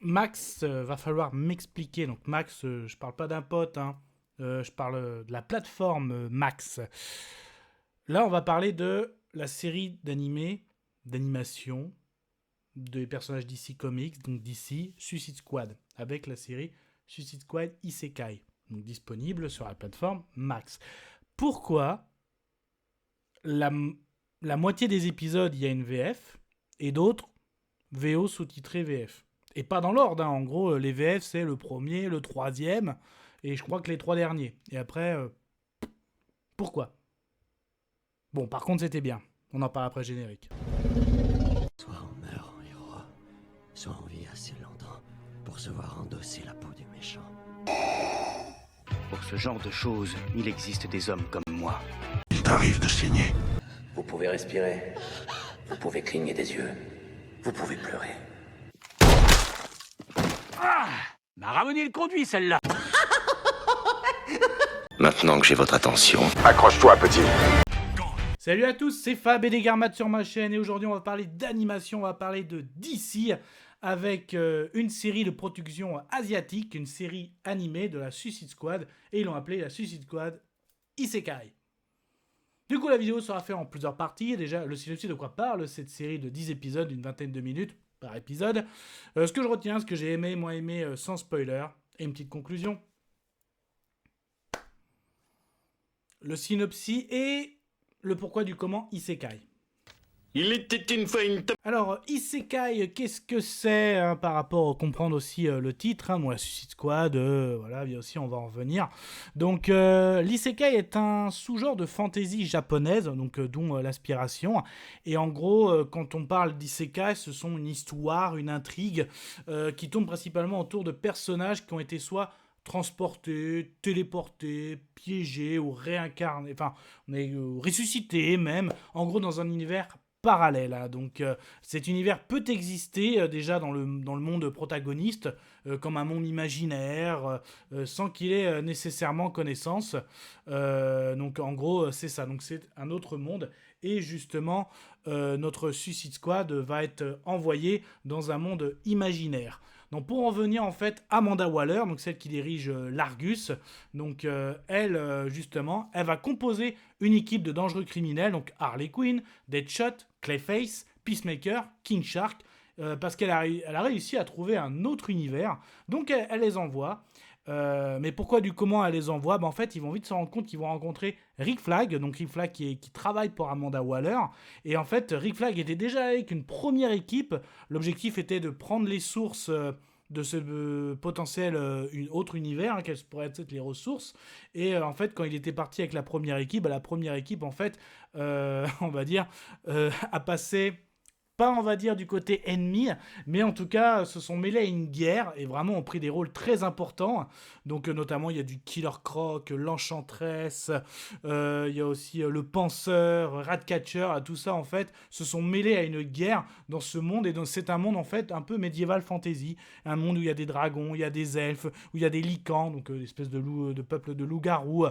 Max, va falloir m'expliquer. Donc Max, je parle pas d'un pote, hein. Je parle de la plateforme Max. Là, on va parler de la série d'animation, des personnages DC Comics, donc DC Suicide Squad, avec la série Suicide Squad Isekai, donc disponible sur la plateforme Max. Pourquoi la, la moitié des épisodes, il y a une VF, et d'autres, VO sous-titré VF. Et pas dans l'ordre, hein. En gros, les VF, c'est le premier, le troisième, et je crois que les 3 derniers. Et après, pourquoi? Bon, par contre, c'était bien. On en parle après le générique. Soit on meurt en héros, soit on vit assez longtemps pour se voir endosser la peau du méchant. Pour ce genre de choses, il existe des hommes comme moi. Il t'arrive de saigner. Vous pouvez respirer, vous pouvez cligner des yeux, vous pouvez pleurer. M'a ramené le conduit, celle-là. Maintenant que j'ai votre attention, Accroche-toi, petit. Salut à tous, c'est Fab et des Garmates sur ma chaîne, et aujourd'hui on va parler d'animation, on va parler de DC, avec une série de production asiatique, une série animée de la Suicide Squad, et ils l'ont appelée la Suicide Squad Isekai. Du coup, la vidéo sera faite en plusieurs parties. Déjà, le synopsis de quoi parle cette série de 10 épisodes d'une vingtaine de minutes par épisode. Ce que je retiens, ce que j'ai aimé, moins aimé, sans spoiler. Et une petite conclusion. Le synopsis et le pourquoi du comment Isekai. Il était une fois une Alors, Isekai, qu'est-ce que c'est hein, par rapport à comprendre aussi le titre, hein, bon, la Suicide Squad, voilà, bien aussi, on va en revenir. Donc, l'Isekai est un sous-genre de fantasy japonaise, donc dont l'aspiration. Et en gros, quand on parle d'Isekai, ce sont une histoire, une intrigue qui tourne principalement autour de personnages qui ont été soit transportés, téléportés, piégés ou réincarnés, enfin, ressuscités même, en gros dans un univers parallèle. Hein. Donc cet univers peut exister déjà dans le monde protagoniste, comme un monde imaginaire, sans qu'il ait nécessairement connaissance. Donc en gros, c'est ça. Donc c'est un autre monde. Et justement, notre Suicide Squad va être envoyé dans un monde imaginaire. Donc pour en venir en fait, Amanda Waller, donc celle qui dirige l'Argus, donc elle justement, elle va composer une équipe de dangereux criminels, donc Harley Quinn, Deadshot, Clayface, Peacemaker, King Shark, parce qu'elle a réussi à trouver un autre univers. Donc elle les envoie. Mais pourquoi du comment elle les envoie? En fait, ils vont vite se rendre compte qu'ils vont rencontrer Rick Flag, donc Rick Flag qui travaille pour Amanda Waller. Et en fait, Rick Flag était déjà avec une première équipe. L'objectif était de prendre les sources de ce potentiel autre univers, hein, quelles pourraient être les ressources. Et en fait, quand il était parti avec la première équipe, en fait, on va dire, a passé pas on va dire du côté ennemi, mais en tout cas se sont mêlés à une guerre et vraiment ont pris des rôles très importants. Donc notamment il y a du Killer Croc, l'Enchantress, il y a aussi le Penseur, Ratcatcher, tout ça en fait se sont mêlés à une guerre dans ce monde et c'est un monde en fait un peu médiéval fantasy, un monde où il y a des dragons, il y a des elfes, où il y a des lycans, donc l'espèce de peuple de loups-garous,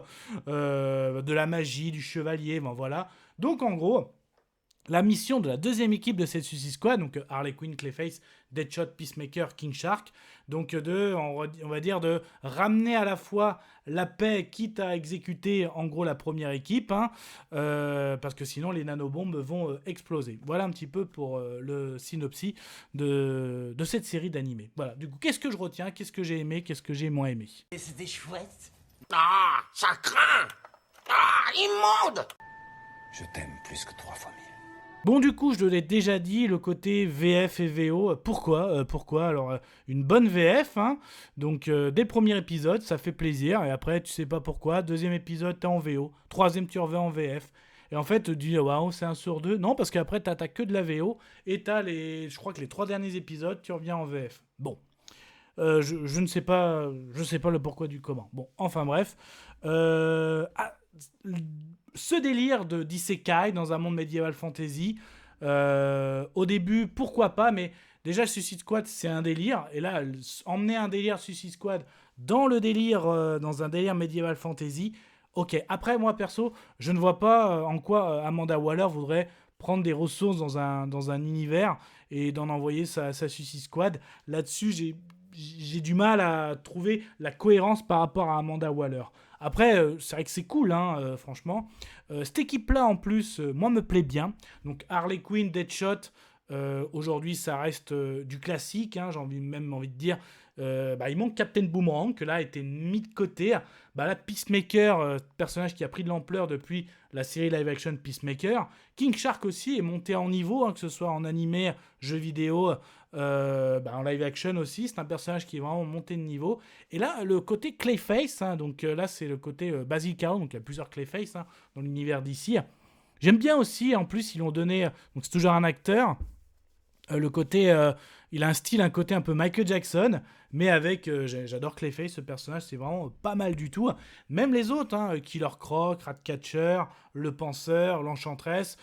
de la magie, du chevalier, ben voilà. Donc en gros, la mission de la deuxième équipe de cette Suicide Squad, donc Harley Quinn, Clayface, Deadshot, Peacemaker, King Shark, donc on va dire de ramener à la fois la paix, quitte à exécuter en gros la première équipe, hein, parce que sinon les nanobombes vont exploser. Voilà un petit peu pour le synopsis de cette série d'animés. Voilà, du coup, qu'est-ce que je retiens, qu'est-ce que j'ai aimé, qu'est-ce que j'ai moins aimé? Et c'était chouette. Ah, ça craint. Ah, immonde. je t'aime plus que 3 fois 1000. Bon, du coup, je l'ai déjà dit, le côté VF et VO. Pourquoi Alors, une bonne VF, hein. Donc, dès le premier épisode, ça fait plaisir. Et après, tu sais pas pourquoi. Deuxième épisode, t'es en VO. Troisième, tu reviens en VF. Et en fait, tu dis, waouh, c'est 1 sur 2. Non, parce qu'après, t'as que de la VO. Et je crois que les 3 derniers épisodes, tu reviens en VF. Bon. Je ne sais pas, le pourquoi du comment. Bon, enfin bref. Ce délire d'isekai dans un monde médiéval fantasy, au début, pourquoi pas, mais déjà Suicide Squad, c'est un délire. Et là, emmener un délire Suicide Squad dans le délire, dans un délire médiéval fantasy, ok. Après, moi, perso, je ne vois pas en quoi Amanda Waller voudrait prendre des ressources dans un univers et d'en envoyer sa Suicide Squad. Là-dessus, j'ai du mal à trouver la cohérence par rapport à Amanda Waller. Après, c'est vrai que c'est cool, franchement. Cette équipe-là, en plus, moi, me plaît bien. Donc, Harley Quinn, Deadshot, aujourd'hui, ça reste du classique, j'ai même envie de dire. Il manque Captain Boomerang, que là, a été mis de côté. Là, Peacemaker, personnage qui a pris de l'ampleur depuis la série live-action Peacemaker. King Shark aussi est monté en niveau, que ce soit en animé, jeux vidéo, en live-action aussi. C'est un personnage qui est vraiment monté de niveau. Et là, le côté Clayface, donc là, c'est le côté Basil Carroll, donc il y a plusieurs Clayface dans l'univers d'ici. J'aime bien aussi, en plus, ils l'ont donné, donc c'est toujours un acteur, le côté, il a un côté un peu Michael Jackson, mais avec, j'adore Clayface, ce personnage, c'est vraiment pas mal du tout. Même les autres, Killer Croc, Ratcatcher, Le Penseur, l'Enchantresse,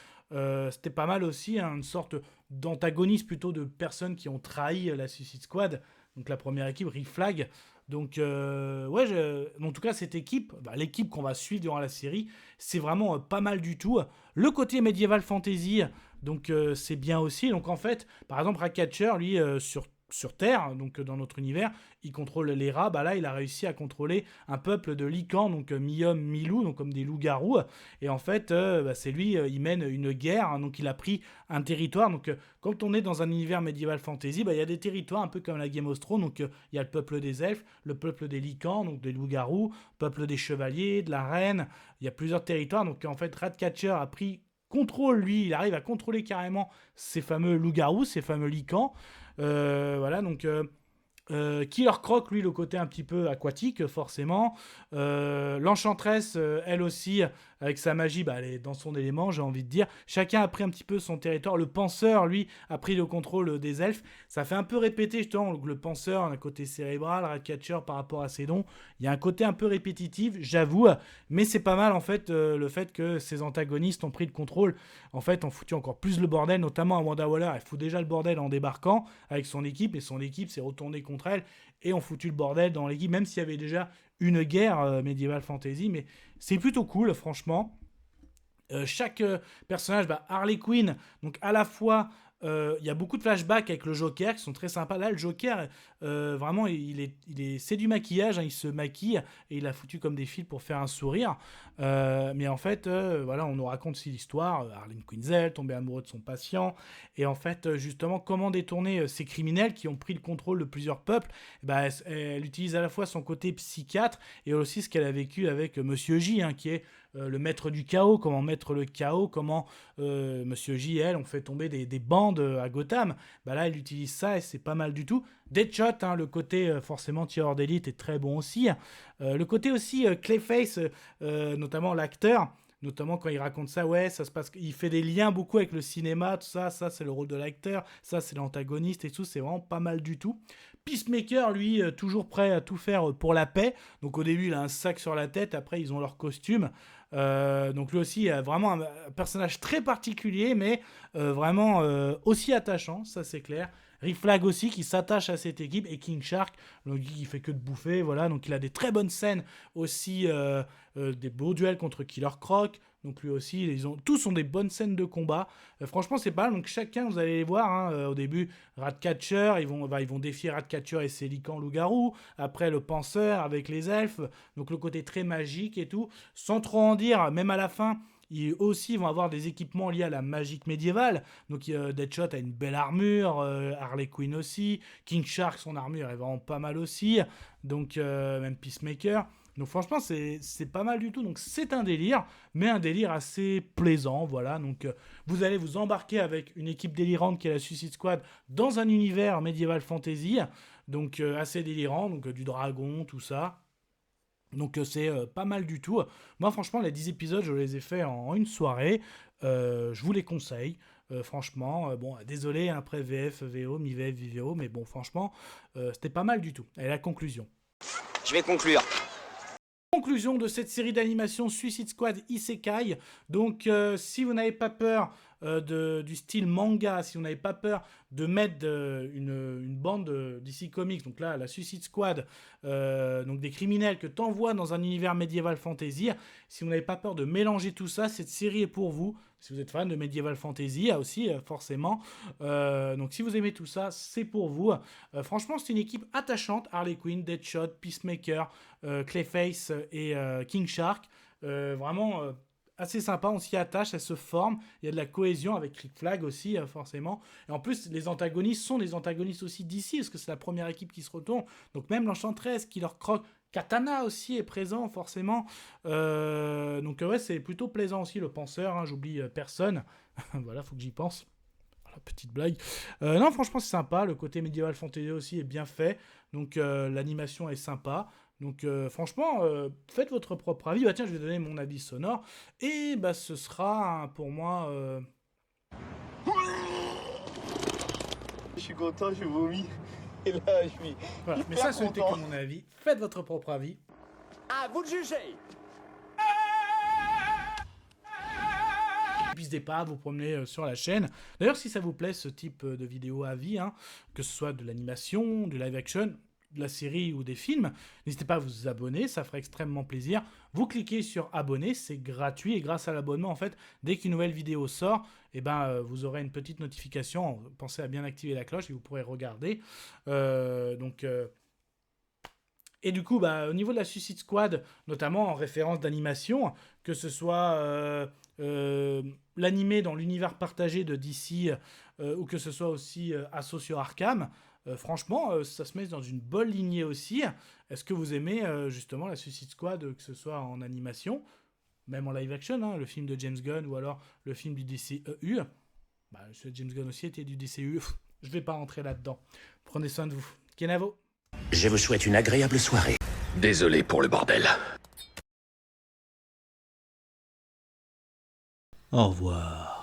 c'était pas mal aussi, une sorte d'antagoniste plutôt de personnes qui ont trahi la Suicide Squad, donc la première équipe, Rick Flag. Donc, en tout cas, cette équipe, l'équipe qu'on va suivre durant la série, c'est vraiment pas mal du tout. Le côté médiéval fantasy, donc c'est bien aussi. Donc, en fait, par exemple, Ratcatcher, lui, sur Terre, donc dans notre univers, il contrôle les rats. Là, il a réussi à contrôler un peuple de lycans, donc mi-homme, mi-loup, donc comme des loups-garous. Et en fait, c'est lui, il mène une guerre, donc il a pris un territoire. Donc, quand on est dans un univers médiéval fantasy, il y a des territoires un peu comme la Game of Thrones. Donc, il y a le peuple des elfes, le peuple des lycans, donc des loups-garous, le peuple des chevaliers, de la reine. Il y a plusieurs territoires. Donc, en fait, Ratcatcher a pris contrôle, lui, il arrive à contrôler carrément ces fameux loups-garous, ces fameux lycans. Killer Croc, lui, le côté un petit peu aquatique, forcément. L'Enchantresse, elle aussi, avec sa magie, elle est dans son élément, j'ai envie de dire. Chacun a pris un petit peu son territoire. Le Penseur, lui, a pris le contrôle des elfes. Ça fait un peu répéter, justement, le Penseur, un côté cérébral, Ratcatcher par rapport à ses dons. Il y a un côté un peu répétitif, j'avoue, mais c'est pas mal, en fait, le fait que ces antagonistes ont pris le contrôle, en fait, ont foutu encore plus le bordel, notamment Amanda Waller, elle fout déjà le bordel en débarquant avec son équipe, et son équipe s'est retournée contre elle, et ont foutu le bordel dans l'équipe, même s'il y avait déjà une guerre médiévale fantasy, mais c'est plutôt cool, franchement. Chaque personnage, Harley Quinn, donc à la fois, il y a beaucoup de flashbacks avec le Joker qui sont très sympas. Là, le Joker, vraiment, c'est du maquillage, il se maquille et il a foutu comme des fils pour faire un sourire. Mais en fait, on nous raconte aussi l'histoire. Harley Quinzel, tombée amoureuse de son patient. Et en fait, justement, comment détourner ces criminels qui ont pris le contrôle de plusieurs peuples. Elle utilise à la fois son côté psychiatre et aussi ce qu'elle a vécu avec Monsieur J, qui est le maître du chaos, comment mettre le chaos, comment Monsieur J et elle ont fait tomber des bandes à Gotham. Là, elle utilise ça et c'est pas mal du tout. Deadshot, le côté forcément tireur d'élite est très bon aussi. Le côté aussi Clayface, notamment l'acteur, notamment quand il raconte ça, ça se passe, il fait des liens beaucoup avec le cinéma, tout ça c'est le rôle de l'acteur, ça c'est l'antagoniste et tout, c'est vraiment pas mal du tout. Peacemaker, lui, toujours prêt à tout faire pour la paix. Donc au début, il a un sac sur la tête, après ils ont leur costume. Donc lui aussi, vraiment un personnage très particulier, mais vraiment aussi attachant, ça c'est clair. Rick Flag aussi qui s'attache à cette équipe, et King Shark, donc qui fait que de bouffer, voilà, donc il a des très bonnes scènes aussi, des beaux duels contre Killer Croc, donc lui aussi, tous ont des bonnes scènes de combat, franchement c'est pas mal, donc chacun, vous allez les voir, au début, Ratcatcher, ils vont défier Ratcatcher et ses lycans loups-garous, après le Penseur avec les elfes, donc le côté très magique et tout, sans trop en dire, même à la fin, ils aussi vont avoir des équipements liés à la magie médiévale. Donc Deadshot a une belle armure, Harley Quinn aussi, King Shark, son armure est vraiment pas mal aussi, donc même Peacemaker. Donc franchement c'est pas mal du tout, donc c'est un délire, mais un délire assez plaisant, voilà. Donc vous allez vous embarquer avec une équipe délirante qui est la Suicide Squad dans un univers médiéval fantasy, donc assez délirant, donc du dragon, tout ça. Donc c'est pas mal du tout. Moi franchement les 10 épisodes je les ai faits en une soirée, je vous les conseille, franchement, désolé après VF, VO, mi-VF, VO, mais bon franchement c'était pas mal du tout. Et la conclusion. Je vais conclure. Conclusion de cette série d'animation Suicide Squad Isekai. Donc si vous n'avez pas peur du style manga, si vous n'avez pas peur de mettre une bande DC Comics, donc là, la Suicide Squad, donc des criminels que t'envoies dans un univers médiéval fantasy, si vous n'avez pas peur de mélanger tout ça, cette série est pour vous. Si vous êtes fan de Medieval Fantasy, aussi, forcément. Donc, si vous aimez tout ça, c'est pour vous. Franchement, c'est une équipe attachante. Harley Quinn, Deadshot, Peacemaker, Clayface et King Shark. Vraiment assez sympa, on s'y attache, ça se forme. Il y a de la cohésion avec Rick Flag aussi, forcément. Et en plus, les antagonistes sont des antagonistes aussi d'ici, parce que c'est la première équipe qui se retourne. Donc, même l'Enchantress qui leur croque. Katana aussi est présent, forcément. Donc, ouais, c'est plutôt plaisant aussi, le penseur. Hein, j'oublie personne. Voilà, faut que j'y pense. Voilà, petite blague. Non, franchement, c'est sympa. Le côté Medieval Fantasy aussi est bien fait. Donc, l'animation est sympa. Donc, franchement, faites votre propre avis. Bah, tiens, je vais donner mon avis sonore. Et bah, ce sera, pour moi... Je suis content, je vomis. Et là, je suis Voilà. Mais ça, c'était que mon avis. Faites votre propre avis. À vous de juger. N'hésitez pas à vous promener sur la chaîne. D'ailleurs, si ça vous plaît, ce type de vidéo avis, hein, que ce soit de l'animation, du live action, de la série ou des films, n'hésitez pas à vous abonner, ça ferait extrêmement plaisir. Vous cliquez sur abonner, c'est gratuit et grâce à l'abonnement, en fait, dès qu'une nouvelle vidéo sort, eh ben, vous aurez une petite notification. Pensez à bien activer la cloche et vous pourrez regarder. Et du coup, bah, au niveau de la Suicide Squad, notamment en référence d'animation, que ce soit l'animé dans l'univers partagé de DC ou que ce soit aussi Assaut sur Arkham, franchement, ça se met dans une bonne lignée aussi. Est-ce que vous aimez justement la Suicide Squad, que ce soit en animation, même en live action, hein, le film de James Gunn ou alors le film du DCEU? Bah, James Gunn aussi était du DCEU. Je vais pas rentrer là-dedans. Prenez soin de vous. Kenavo. Je vous souhaite une agréable soirée. Désolé pour le bordel. Au revoir.